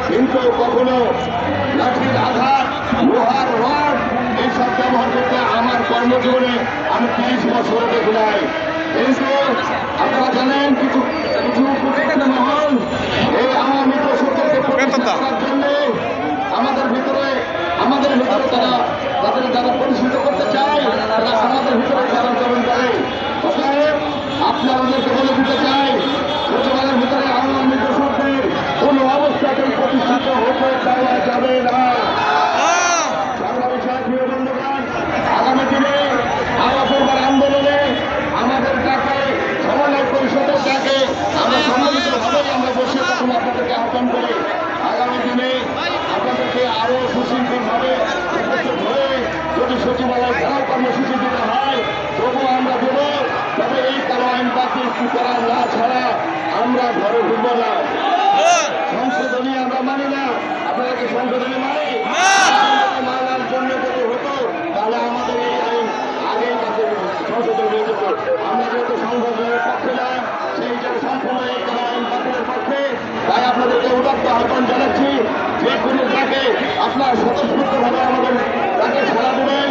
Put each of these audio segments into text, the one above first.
কিন্তু কখনো লাঠির আঘাত, লোহার রড এইসব ব্যবহার করতে আমার কর্মজীবনে আমি 30 বছরে দেখি নাই। কিন্তু আপনারা জানেন কিছু কিছু কুচক্রী মহল এই আওয়ামী দোষরদেরকে প্রতিষ্ঠা করার জন্য আমাদের ভিতরে তারা তাদের যারা প্রতিষ্ঠিত করতে চায় তারা আমাদের ভিতরে চালাচলন করে। অতএব আপনাদেরকে বলে দিতে চাই, সচিবালয়ের ভিতরে আওয়ামী দোষরদের কোনো অবস্থাতেই প্রতিষ্ঠিত হতে দেওয়া যাবে না। আগামী দিনে আরো পূর্বের আন্দোলনে আমাদের ডাকে সমন্বয় পরিষদের ডাকে আমরা সম্মিলিতভাবেই আমরা বসে তখন আপনাদেরকে আহ্বান করি। আগামী দিনে আপনাদেরকে আরো সুশৃঙ্খলভাবে ধরে যদি সচিবালয় ঘেরাও কর্মসূচি দিতে হয় তবুও আমরা দেব। তবে এই কালো আইন বাতিল করা না ছাড়া আমরা ঘরে ঢুকবো না। সংশোধনী আমরা মানি না। আপনারা কি সংশোধনী মানি? মানার জন্য যদি হতো তাহলে আমাদের এই আইন আগেই সংশোধন হয়ে যেত। আমরা যেহেতু সংশোধনের পক্ষে না, সেইটা সম্পূর্ণ এই কালো আইন বাতিলের পক্ষে। তাই আপনাদেরকে উদাত্ত আহ্বান জানাচ্ছি, যে কোনো তাকে আপনার স্বতঃস্ফূর্তভাবে আমাদের তাকে সাড়া দেবেন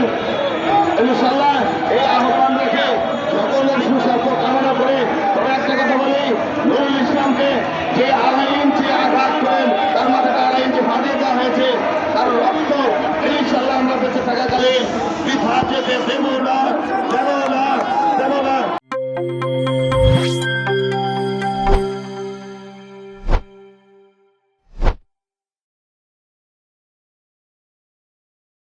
ইনশাল্লাহ। এই আহ্বান রেখে সকলের সুস্বাস্থ্য কামনা করে তবে একটা কথা বলি, নুরুল ইসলামকে যে 2.5 ইঞ্চি আঘাত করেন তার মাথাটা 2.5 ইঞ্চি ফাটিয়ে দেওয়া হয়েছে, তার রক্ত ইনশাল্লাহ আমরা বেঁচে থাকাকালীন বৃথা যেতে দেব না।